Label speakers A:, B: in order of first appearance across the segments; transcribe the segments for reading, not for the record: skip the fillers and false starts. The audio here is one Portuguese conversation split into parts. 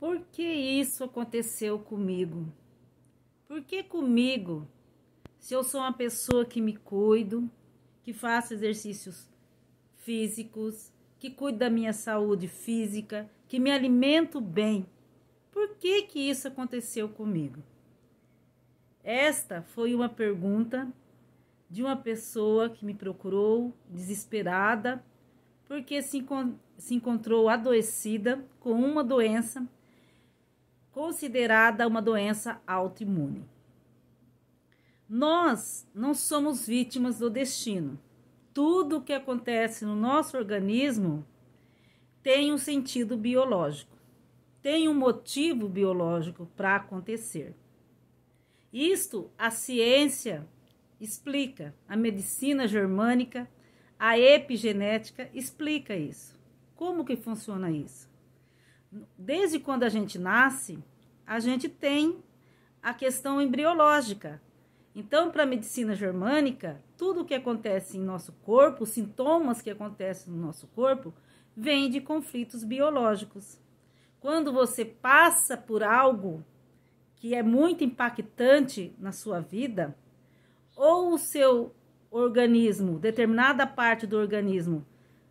A: Por que isso aconteceu comigo? Por que comigo? Se eu sou uma pessoa que me cuido, que faço exercícios físicos, que cuido da minha saúde física, que me alimento bem, por que isso aconteceu comigo? Esta foi uma pergunta de uma pessoa que me procurou desesperada, porque se encontrou adoecida com uma doença considerada uma doença autoimune. Nós não somos vítimas do destino. Tudo o que acontece no nosso organismo tem um sentido biológico, tem um motivo biológico para acontecer. Isto a ciência explica, a medicina germânica, a epigenética explica isso. Como que funciona isso? Desde quando a gente nasce, a gente tem a questão embriológica. Então, para a medicina germânica, tudo o que acontece em nosso corpo, os sintomas que acontecem no nosso corpo, vêm de conflitos biológicos. Quando você passa por algo que é muito impactante na sua vida, ou o seu organismo, determinada parte do organismo,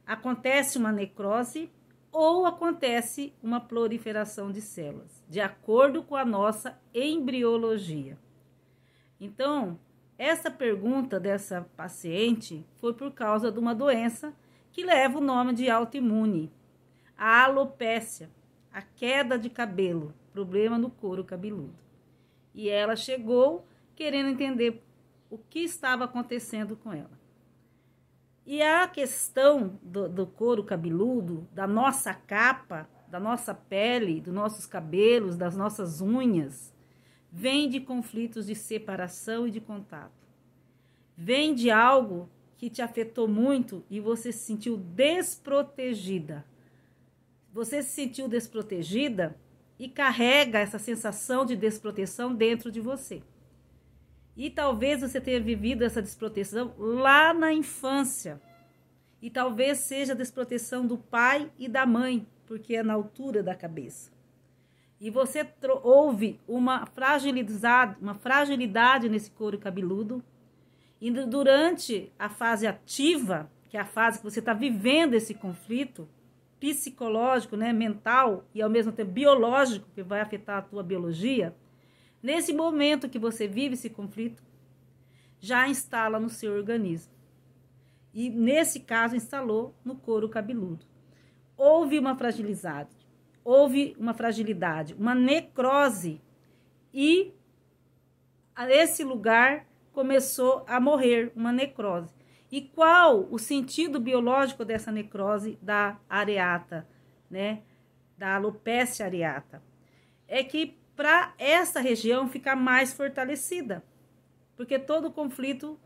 A: acontece uma necrose, ou acontece uma proliferação de células, de acordo com a nossa embriologia. Então, essa pergunta dessa paciente foi por causa de uma doença que leva o nome de autoimune, a alopécia, a queda de cabelo, problema no couro cabeludo. E ela chegou querendo entender o que estava acontecendo com ela. E a questão do couro cabeludo, da nossa capa, da nossa pele, dos nossos cabelos, das nossas unhas, vem de conflitos de separação e de contato. Vem de algo que te afetou muito e você se sentiu desprotegida. Você se sentiu desprotegida e carrega essa sensação de desproteção dentro de você. E talvez você tenha vivido essa desproteção lá na infância. E talvez seja a desproteção do pai e da mãe, porque é na altura da cabeça. E você houve uma fragilidade nesse couro cabeludo. E durante a fase ativa, que é a fase que você está vivendo esse conflito psicológico, né, mental e ao mesmo tempo biológico, que vai afetar a tua biologia, nesse momento que você vive esse conflito, já instala no seu organismo. E nesse caso instalou no couro cabeludo. Houve uma fragilidade, uma necrose, e esse lugar começou a morrer, uma necrose. E qual o sentido biológico dessa necrose da areata, né? Da alopécia areata? É que para essa região ficar mais fortalecida, porque todo conflito,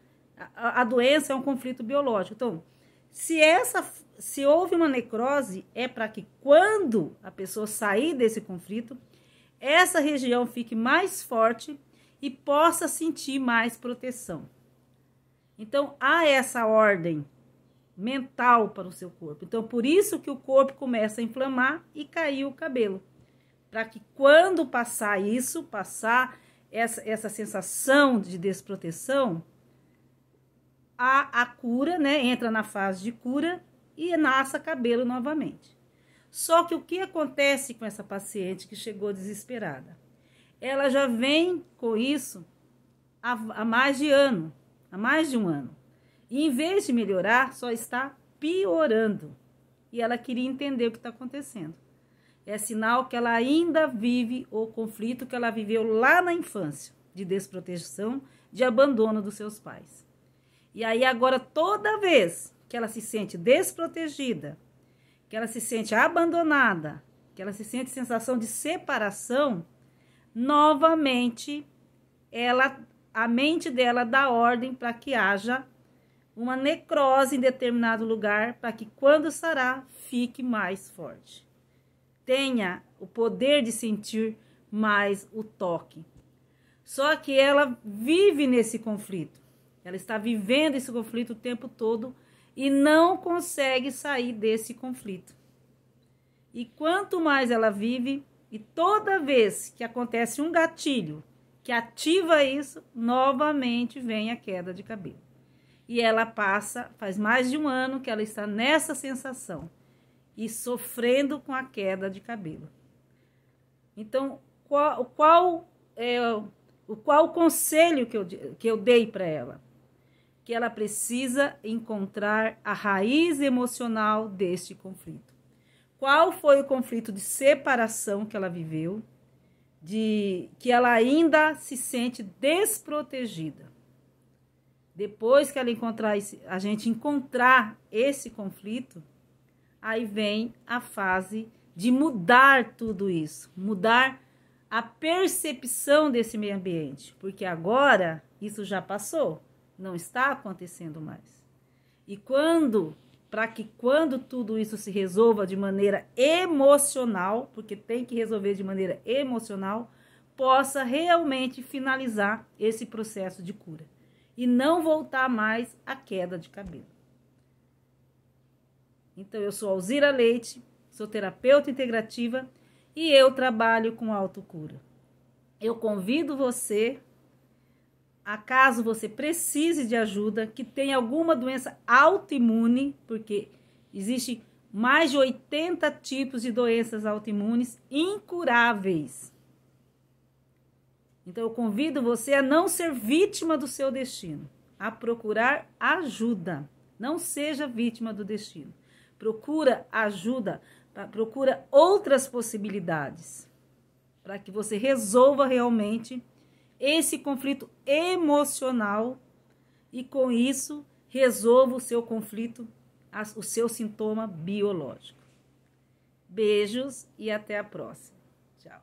A: a doença é um conflito biológico. Então, se houve uma necrose, é para que quando a pessoa sair desse conflito, essa região fique mais forte e possa sentir mais proteção. Então, há essa ordem mental para o seu corpo. Então, por isso que o corpo começa a inflamar e cair o cabelo. Para que quando passar essa sensação de desproteção, a cura, né? Entra na fase de cura e nasce cabelo novamente. Só que o que acontece com essa paciente que chegou desesperada? Ela já vem com isso há mais de um ano. E em vez de melhorar, só está piorando. E ela queria entender o que está acontecendo. É sinal que ela ainda vive o conflito que ela viveu lá na infância, de desproteção, de abandono dos seus pais. E aí agora, toda vez que ela se sente desprotegida, que ela se sente abandonada, que ela se sente sensação de separação, novamente a mente dela dá ordem para que haja uma necrose em determinado lugar, para que quando sarar, fique mais forte. Tenha o poder de sentir mais o toque. Só que ela vive nesse conflito. Ela está vivendo esse conflito o tempo todo e não consegue sair desse conflito. E quanto mais ela vive, E toda vez que acontece um gatilho que ativa isso, novamente vem a queda de cabelo. E ela passa, faz mais de um ano que ela está nessa sensação e sofrendo com a queda de cabelo. Então, qual o conselho que eu dei para ela? Que ela precisa encontrar a raiz emocional deste conflito. Qual foi o conflito de separação que ela viveu, que ela ainda se sente desprotegida? Depois que ela a gente encontrar esse conflito, aí vem a fase de mudar tudo isso, mudar a percepção desse meio ambiente, porque agora isso já passou, não está acontecendo mais. E para que quando tudo isso se resolva de maneira emocional, porque tem que resolver de maneira emocional, possa realmente finalizar esse processo de cura e não voltar mais à queda de cabelo. Então, eu sou Alzira Leite, sou terapeuta integrativa e eu trabalho com autocura. Eu convido você, acaso você precise de ajuda, que tem alguma doença autoimune, porque existe mais de 80 tipos de doenças autoimunes incuráveis. Então, eu convido você a não ser vítima do seu destino, a procurar ajuda. Não seja vítima do destino. Procura ajuda, procura outras possibilidades para que você resolva realmente esse conflito emocional e, com isso, resolva o seu conflito, o seu sintoma biológico. Beijos e até a próxima. Tchau.